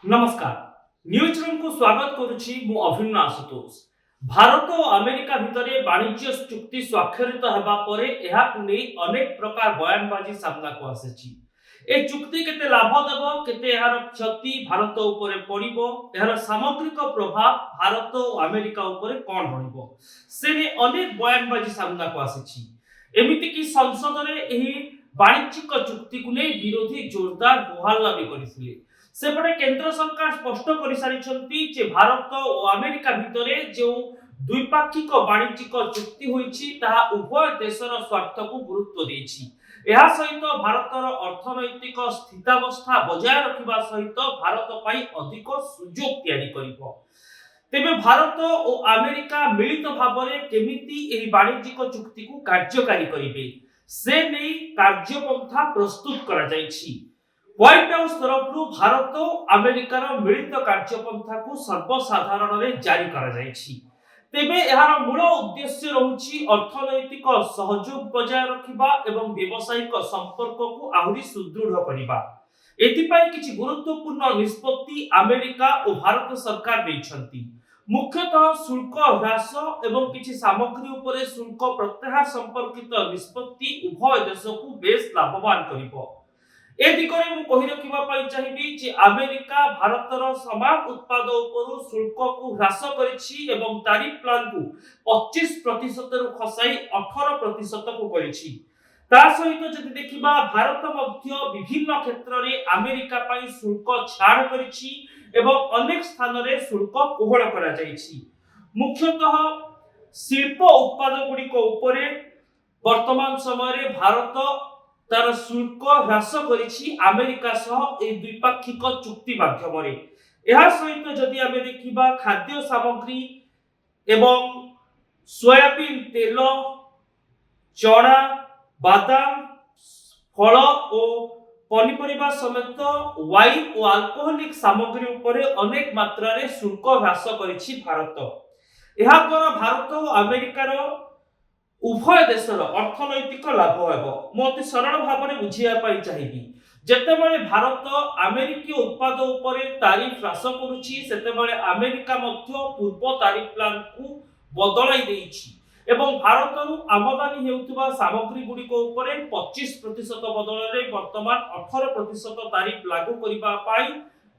नमस्कार news room को स्वागत करुछि मु अभिन्न आशुतोष। भारत और अमेरिका भितरे वाणिज्य चुक्ति स्वाक्षरित हेबा परे एहाकु नै अनेक प्रकार बयानबाजी सामना को आसेछि। ए चुक्ति केते लाभ देबो केते एहार क्षति भारत उपरे पड़िबो एहार सामग्रिक प्रभाव भारत और अमेरिका उपरे कोन रहिबो से ने अनेक बयानबाजी सामना को आसेछि। एमिति कि संसद रे एही वाणिज्यिक चुक्ति को नै विरोधी जोरदार होहल्ला भी करिथिले। सेपटे केंद्र सरकार स्पष्ट कर सारी जे भारत और अमेरिका भितरे जो द्विपाक्षिक वाणिज्यिक चुक्ति होईछि ताहा उभय देशर स्वार्थ को गुरुत्व देछि। एहा सहित भारतर अर्थनैतिक स्थितावस्था बजाय रखिबा सहित भारत पई अधिक सुजोग तैयारी करिवो। तेबे भारत और अमेरिका मिलित भाबरे केमिति एही वाणिज्यिक चुक्ति को कार्यकारी करिवे से नै कार्यपंथा प्रस्तुत करा जायछि। व्हाइट हाउस तरफ भारत और अमेरिकार मिलित कार्यपंथा को सर्वसाधारण रे जारी करा जायछि। तेबे एहार मूल उद्देश्य रहुछि अर्थनैतिक सहयोग बजाय रखिबा एवं व्यावसायिक संपर्क को आहुरी सुदृढ़ करिबा। एथिपाई किछि गुरुत्वपूर्ण निष्पत्ति अमेरिका और भारत सरकार दैछंती। मुख्यतः शुल्क ह्रास एवं किछि सामग्री उपरे शुल्क प्रत्याहार संपर्कित निष्पत्ति उभय देश को बेस लाभवान करिबो। ए दिगरे मु कहि रखिबा पई चाहिबी जे अमेरिका भारतर समान उत्पाद उपरु शुल्क को ह्रास करिछि एवं तारिफ प्लान को 25% रु खसाई 18% को करिछि। ता सहित जदि देखिबा भारत मध्य विभिन्न क्षेत्र रे अमेरिका पई शुल्क छाड़ करिछि एवं अनेक स्थान रे शुल्क कोहळ करा जायछि। मुख्यतः शिल्प उत्पाद गुडी को उपरे वर्तमान समय रे भारत तार शुल्क ह्रास करिछि अमेरिका सह ए द्विपाक्षिक चुक्ति माध्यम रे। एहा सहित जदि आमे देखिबा खाद्य सामग्री एवं सोयाबीन तेल चना बादाम फल और पनिपरिबा समेत वाइन और अल्कोहलिक सामग्री उपरे अनेक मात्रा रे शुल्क ह्रास करिछि भारत। एहा द्वारा भारत और अमेरिकार उभय देशर अर्थनैतिक लाभ हेबो। मोते सरल भाबरे बुझिया पाई चाहिबी जेतेबेले भारत अमेरिकी उत्पाद उपरे तारिफ ह्रास करूछि सेतेबेले अमेरिका मध्य पूर्व तारिफ प्लान को बदलाई देइछि एवं भारतरु आमदानी हेउतबा सामग्री गुडी को उपरे 25% बदलरे वर्तमान 18% तारिफ लागू करिबा पाई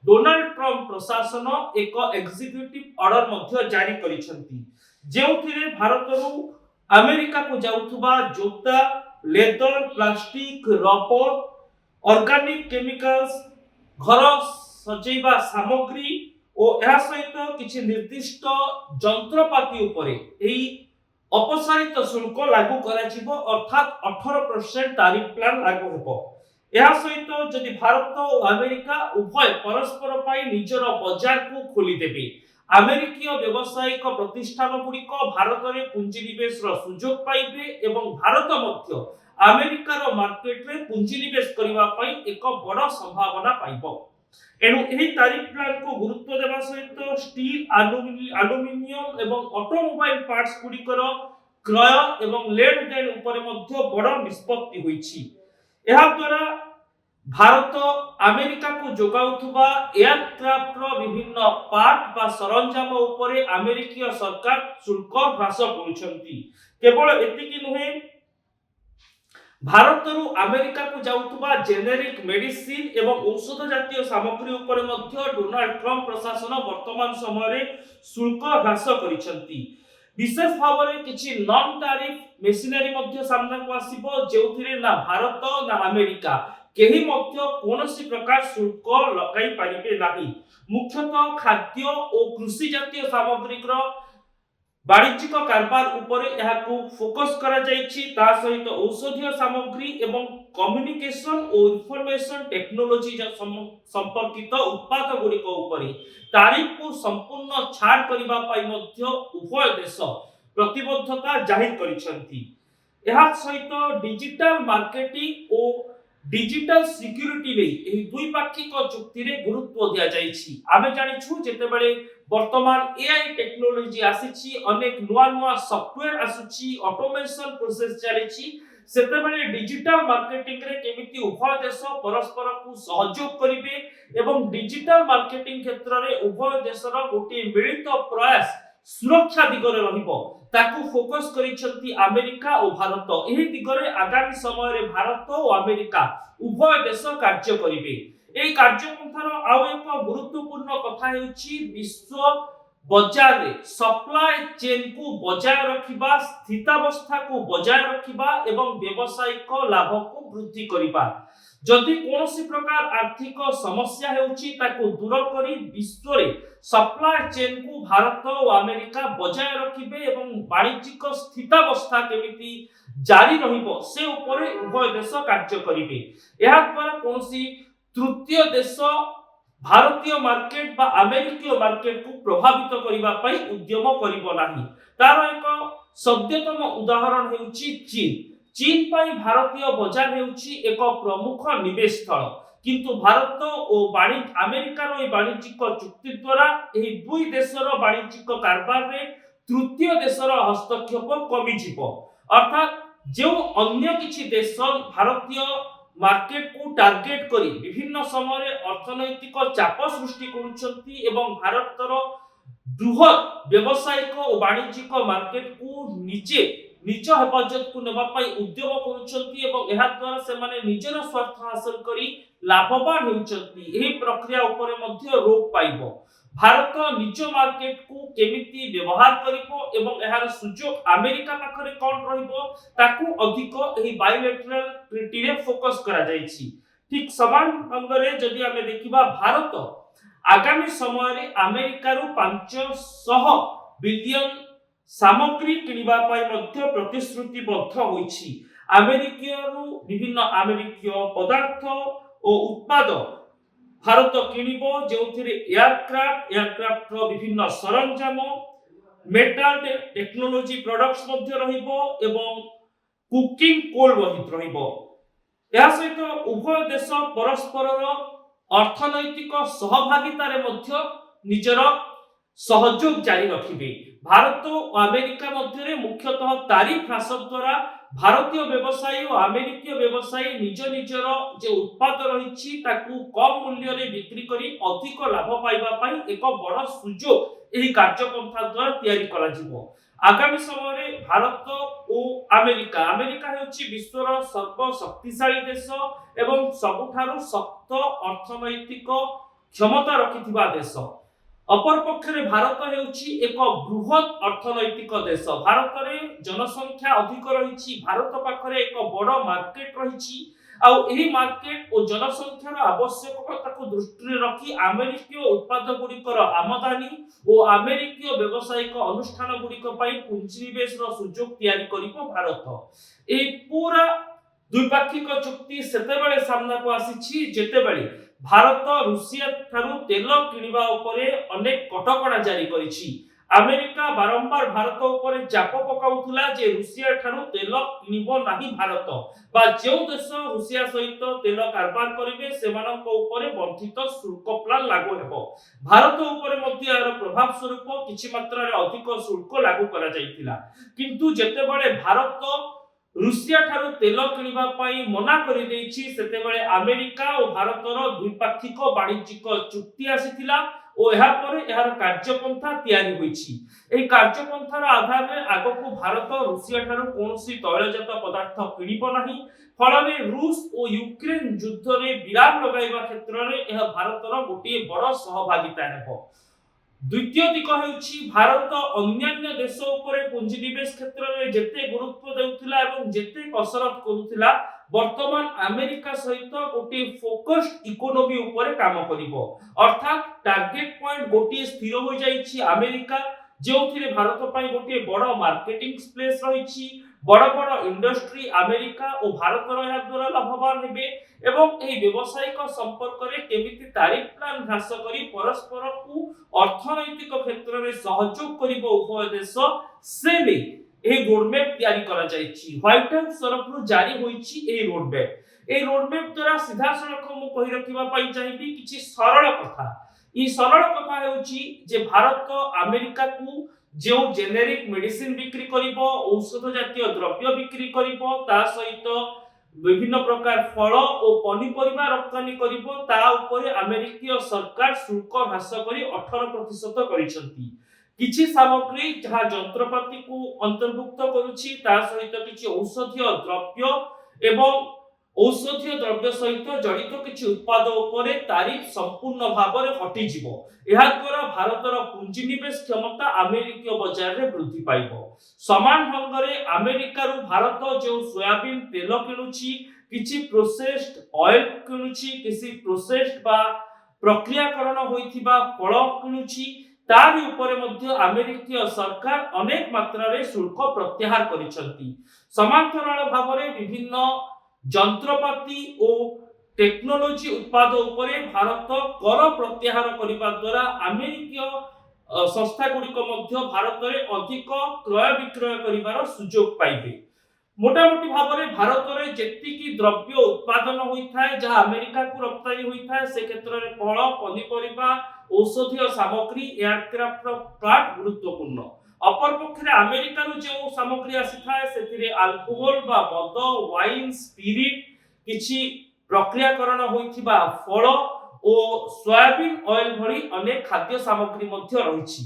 डोनाल्ड ट्रम्प प्रशासन एक एग्जीक्यूटिव ऑर्डर मध्य जारी करिसंती जेउथिरे भारतरु अमेरिका को जाउथबा जोता leather plastic rubber organic chemicals घर सजैबा सामग्री और एहा सहित किछि निर्दिष्ट यंत्रपाती उपरे एही अपसारित शुल्क लागू कराजिबो अर्थात 18% तारिफ प्लान लागू हेबो। एहा सहित जदि भारत और अमेरिका उभय परस्पर पाई निजर बाजार को खोली देबे अमेरिकीय व्यवसायिक प्रतिष्ठान गुड़िक भारत में पुंजी निवेश सुजोग पाइबे एवं भारत मध्य अमेरिकार मार्केट रे पुंजी निवेश करबा पई एक बड़ संभावना पाइबो। एनु एही तारिफ प्लान को गुरुत्व देबा सहित स्टील एल्युमिनियम एवं ऑटोमोबाइल पार्ट्स गुड़िकर क्रय एवं लेन देन उपरे मध्य बड़ निष्पत्ति होईछि। एहा द्वारा भारत अमेरिका को जोगाउथुबा एयरक्राफ्ट रो विभिन्न पार्ट बा सरंजाम उपरे अमेरिकीय सरकार शुल्क ह्रास करूछंती। केवल एतिकी नुहे भारतरु अमेरिका को जाउथुबा जेनेरिक मेडिसिन एवं औषध जातीय सामग्री उपरे मध्य डोनाल्ड ट्रम्प प्रशासन वर्तमान समय रे शुल्क ह्रास करिसंती। विशेष भावरे किछि नॉन टैरिफ मेशिनरी मध्य सामना को आसीबो जेउथिरे ना भारत ना अमेरिका केही मध्य कोनोसी प्रकार शुल्क लगाई पारिबे नाही। मुख्यतः खाद्य और कृषि जातीय सामग्री वाणिज्यिक कारबार उपरे यहाकू फोकस करा जायछि। ता सहित औषधीय सामग्री एवं कम्युनिकेशन और इंफॉर्मेशन टेक्नोलॉजी संपर्कित उत्पाद गुड़िक उपरे तारिफ को संपूर्ण छाड़ करिबा पाई मध्य उभय देश प्रतिबद्धता जाहिर करिसंती। एहा सहित डिजिटल मार्केटिंग और डिजिटल सिक्योरिटी रे एही द्विपाक्षिक चुक्ति रे गुरुत्व दिया जायछि। आमे जानिछु जेतेबेले वर्तमान एआई टेक्नोलॉजी आसीछि अनेक नुआ नुआ सॉफ्टवेयर आसुछि ऑटोमेशन प्रोसेस चलिछि ସେତେବେଳେ ଡିଜିଟାଲ ମାର୍କେଟିଂ ରେ କେମିତି ଉଭୟ ଦେଶ ପରସ୍ପରକୁ ସହଯୋଗ କରିବେ ଏବଂ ଡିଜିଟାଲ ମାର୍କେଟିଂ କ୍ଷେତ୍ରରେ ଉଭୟ ଦେଶର ଗୋଟିଏ ମିଳିତ ପ୍ରୟାସ ସୁରକ୍ଷା ଦିଗରେ ରହିବ ତାକୁ ଫୋକସ କରିଛନ୍ତି ଆମେରିକା ଓ ଭାରତ। ଏହି ଦିଗରେ ଆଗାମୀ ସମୟରେ ଭାରତ ଓ ଆମେରିକା ଉଭୟ ଦେଶ କାର୍ଯ୍ୟ କରିବେ। ଏହି କାର୍ଯ୍ୟପନ୍ଥାର ଆଉ ଏକ ଗୁରୁତ୍ୱପୂର୍ଣ୍ଣ କଥା ହେଉଛି ବିଶ୍ୱ ବଜାରରେ ସପ୍ଲାଏ ଚେନ୍ को बजाय रखिबा, स्थितावस्था को बजाय रखिबा एवं व्यवसायिक लाभ को वृद्धि करिबा। जदि कोनोसी प्रकार आर्थिक समस्या हेउची ताको दूर करी विश्व रे सप्लाय चेन को भारत और अमेरिका बजाय रखिबे एवं वाणिज्यिक स्थितावस्था केमिति जारी रहिबो से उपरे उभय देश कार्य करिबे। एहा द्वारा कोनोसी तृतीय देश भारतीय मार्केट बा अमेरिकीय मार्केट को प्रभावित करिबा पई उद्यम करिबो नाही। तार एक सद्यतम उदाहरण हेउची चीन। चीन पई भारतीय बाजार हेउची एक प्रमुख निवेश स्थल, किंतु भारत और अमेरिकार वाणिज्यिक चुक्ति द्वारा एही दुई देशर वाणिज्यिक कारबार रे तृतीय देशर हस्तक्षेप कमी जिवो। अर्थात जो अन्य किछि देश भारतीय मार्केट को टार्गेट करी विभिन्न समय अर्थनैतिक चाप सृष्टि करुछंती एवं भारतर बृहत व्यवसायिक और वाणिज्यिक मार्केट को निज हेफाजत को नेबा पई उद्यम करुछंती एवं एहा द्वारा से माने निजर स्वार्थ हासिल करी लाभवान हेउछंती। एही प्रक्रिया ऊपर मध्य रोक पाइबो। भारत निज मार्केट को केमिति व्यवहार करिवो एवं एहार सुजोग अमेरिका पाखरे कोन रहिबो ताकू अधिक एही बायलैटरल ट्रीटी रे फोकस करा जायछि। ठीक समान अंगरे जदि हमें देखिबा भारत आगामी समय रे अमेरिका रु 500 बिलियन सामग्री किनिबा पई मध्य प्रतिश्रुतिबद्ध होइछि। अमेरिकीय रु विभिन्न अमेरिकीय पदार्थ और उत्पाद भारत किनिबो जेउथिरे एयरक्राफ्ट रो विभिन्न सरंजाम मेटल टेक्नोलॉजी प्रोडक्ट्स मध्य रहिबो एवं कुकिंग कोल रहिबो। या सहित उभय देश परस्परर अर्थनैतिक सहभागिता रे मध्य निजर सहयोग जारी रखिबे। भारत और अमेरिका मध्य मुख्यतः तारिफ ह्रास द्वारा भारतीय व्यवसायी और अमेरिकीय व्यवसायी निज निजर जे उत्पाद रहिछि ताकू कम मूल्य रे बिक्री करी अधिक लाभ पाइबा पई एक बड़ सुजोग एही कार्यपंथा द्वारा तयारी करा जिवो। आगामी समय रे भारत और अमेरिका हेउछि विश्वर सर्वशक्तिशाली देश एवं सबुठारु शक्त अर्थनैतिक क्षमता रखिथिबा देश। अपर पक्षरे भारत हेउछि एक बृहत अर्थनैतिक देश। भारत रे जनसंख्या अधिक रहिछि। भारत पाखरे एक बड़ मार्केट रहिछि आ एही मार्केट और जनसंख्यार आवश्यकता को दृष्टि रे रखी अमेरिकीय उत्पाद गुड़िकर आमदानी और अमेरिकीय व्यवसायिक अनुष्ठान गुड़िक पई पुंजीनिवेश रो सुजोग तयारी करिबो भारत। एही पूरा द्विपाक्षिक चुक्ति सेतेबेले सामना को आसीछि जेतेबेले भारत रूसिया थारु तेल किनिबा उपरे अनेक कटकणा जारी करिछि। अमेरिका बारंबार भारत उपरे चाप पकाउथुला जे रूसिया थारु तेल किनिबो नाही भारत बा जे देश रूसिया सहित तेल कारबार करिवे सेमानक उपरे वर्धित शुल्क प्लान लागू हेबो। भारत उपरे मध्य यार प्रभाव स्वरूप किछि मात्रा रे अधिक शुल्क लागू करा जायतिला, किंतु जेतेबेले भारत रूसिया ठारू तेल किनिबा पई मना करि दैछि सेतेबेले अमेरिका और भारतर द्विपाक्षिक वाणिज्यिक चुक्ति आसीथिला और एहा परे एहार कार्यपंथा तयारी होईछि। एही कार्यपंथार आधार रे आगको भारत रूसिया ठारू कोनोसी तैलजात पदार्थ किनिबो नाही। फलरे रूस और यूक्रेन युद्ध रे विराम लगाइबा क्षेत्र रे एहा भारतर गोटिए बड़ सहभागिता हेबो। द्वितीय दिक हेउछि भारत अन्यान्य देश उपरे पुंजीनिवेश क्षेत्र रे जेते गुरुत्व देउथिला एवं जेते कसरत करूथिला वर्तमान अमेरिका सहित गोटे फोकस्ड इकोनॉमी उपरे काम करिवो। अर्थात टार्गेट पॉइंट गोटे स्थिर हो जाईछि अमेरिका जेउथिरे भारत पई गोटे बड़ मार्केटिंग स्पेस रहिछि। बड़ बड़ इंडस्ट्री अमेरिका और भारतर या द्वारा लाभवान हेबे एवं एही व्यवसायिक संपर्क रे केमिति तारिफ प्लान ह्रास करी परस्पर को अर्थनैतिक क्षेत्र रे सहयोग करिवो उभय देश से नै एही रोडमैप तयारी करा जायछि। व्हाइट हाउस तरफरु जारी होईछि एही रोडमैप। एही रोडमैप द्वारा सीधा सड़क मु कहि रखिबा पई चाहिबी किछि सरल कथा। ई सरल कथा हेउछि जे भारत अमेरिका को जो जेनेरिक मेडिसिन बिक्री करिवो औषध जातीय द्रव्य बिक्री करिवो ता सहित विभिन्न प्रकार फल और पनीपरिबा रप्तानी करिवो ता उपरे अमेरिकीय सरकार शुल्क ह्रास करी 18% करिसंती। किछि सामग्री जहा यंत्रपाती को अंतर्भुक्त करूछि ता सहित किछि औषधीय द्रव्य एवं औषधीय द्रव्य सहित जड़ित किछि उत्पाद उपरे तारिफ संपूर्ण भाबरे हटि जिवो। एहा द्वारा भारतर पुंजी निवेश क्षमता अमेरिकीय बाजार रे वृद्धि पाइबो। समान ढंगरे अमेरिका रु भारत जो सोयाबीन तेल किनुछि किछि प्रोसेस्ड ऑयल किनुछि किछि प्रोसेस्ड बा प्रक्रियाकरण होइथिबा फल किनुछि तारि उपरे मध्य अमेरिकीय सरकार अनेक मात्रा रे शुल्क प्रत्याहार करिसंती। समांतराल भाबरे विभिन्न यंत्रपाती और टेक्नोलॉजी उत्पाद उपरे भारत कर प्रत्याहार करिबा द्वारा अमेरिकीय संस्था गुड़िक मध्य भारत रे अधिक क्रय विक्रय करिबार सुजोग पाइबे। मोटामोटी भाबरे भारत रे जेतिकी द्रव्य उत्पादन होइथाय जहा अमेरिका को रप्तानी होइथाय से क्षेत्र रे फल पनीपरिबा औषधीय सामग्री एयरक्राफ्ट पार्ट गुरुत्वपूर्ण। अपर पक्षरे अमेरिका रो जो सामग्री आसीथाय सेथिरे अल्कोहल बा मद वाइन स्पिरिट किछि प्रक्रियाकरण होइथिबा फल ओ सोयाबीन ऑयल भली अनेक खाद्य सामग्री मध्य रहिछि।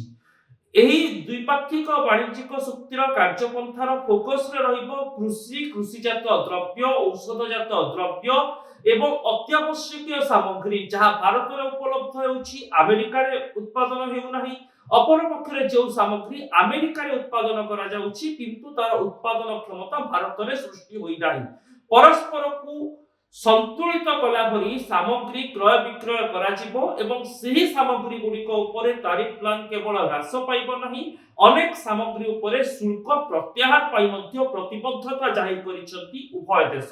एही द्विपाक्षिक वाणिज्यिक चुक्तिर कार्यपंथार फोकस रे रहइबो कृषि कृषिजात द्रव्य औषधजात द्रव्य एवं अत्यावश्यकीय सामग्री जहा भारत रे उपलब्ध हेउछि अमेरिका रे उत्पादन हेउ नाही। अपर पक्षरे जो सामग्री अमेरिका रे उत्पादन करा जाउछि किंतु तार उत्पादन क्षमता भारत रे सृष्टि होई नाही। परस्पर को संतुलित कला भरी सामग्री क्रय विक्रय करा जिवो एवं सही सामग्री गुडी को ऊपर तारिफ प्लान केवल ह्रास पाइबो नाही अनेक सामग्री ऊपर शुल्क प्रत्याहार पाई मध्य प्रतिबद्धता जाहिर करिसंती उभय देश।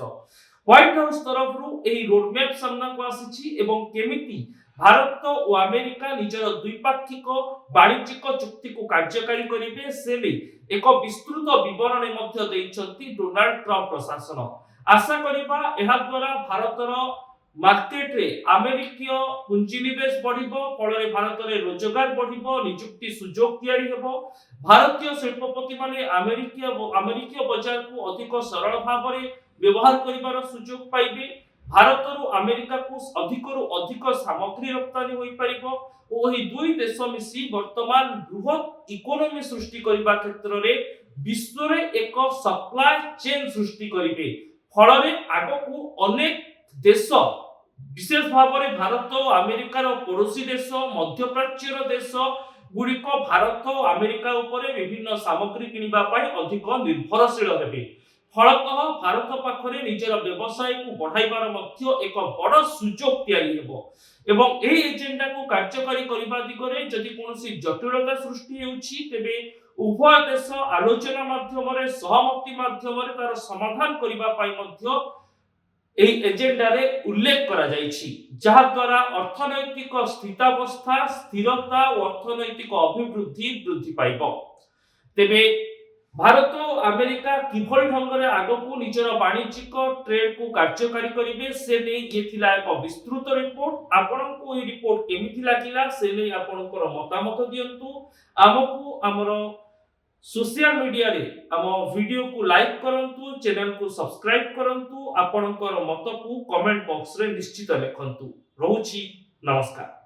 व्हाइट हाउस तरफरु एही रोड मैप सामना को आसीछि एवं केमिति भारत और अमेरिका निजर द्विपाक्षिक वाणिज्यिक चुक्ति को कार्यकारी करिवे से एक विस्तृत विवरणी मध्य दैछंती डोनाल्ड ट्रम्प प्रशासन। आशा करिबा एहा द्वारा भारतर मार्केट रे अमेरिकीय पुंजी निवेश बढ़िबो फल रे भारत रे रोजगार बढ़िबो नियुक्ति सुजोग तयारी हेबो। भारतीय शिल्पपति माने अमेरिकीय बाजार को अधिक सरल भाव रे व्यवहार करिबार सुजोग पाइबे। भारतरु अमेरिका को अधिक सामग्री रप्तानी होई परिबो ओही दुई देश मिसी वर्तमान बृहत इकोनॉमी सृष्टि करिबा क्षेत्र रे विश्व रे एक सप्लाई चेन सृष्टि करिवे। फल रे आगो को अनेक देश विशेष भाव रे भारत और अमेरिका रो पड़ोसी देश मध्यप्राच्यर देश गुड़िक भारत और अमेरिका उपरे विभिन्न सामग्री किनिबा पाई अधिक निर्भरशील हेबे। फलतः भारत पाखरे निजर व्यवसाय को बढ़ाइबार मध्य एक बड़ सुजोग तयारी हेबो एवं एही एजेंडा को कार्यकारी करिबा दिगरे जदि कोनोसी जटिलता सृष्टि हेउछि तेबे उभय देश आलोचना माध्यम रे सहमति माध्यम रे तार समाधान करिबा पाई मध्य एही एजेंडा रे उल्लेख करा जाइछि जहा द्वारा अर्थनैतिक स्थितावस्था स्थिरता और अर्थनैतिक अभिवृद्धि वृद्धि पाइबो। तेबे भारत और अमेरिका किभଳି ढंगरे आगको निजर वाणिज्यिक ट्रेड को कार्यकारी करिवे से नै ये थिला एक विस्तृत रिपोर्ट। आपनको ए रिपोर्ट केमिथि लागिला से नै आपनकर मतामत दियंतु। हमकु हमर सोशल मीडिया रे हम वीडियो को लाइक करंतु चैनल को सब्सक्राइब करंतु आपनकर मत को कमेंट बॉक्स रे निश्चित लिखंतु। रहउछि नमस्कार।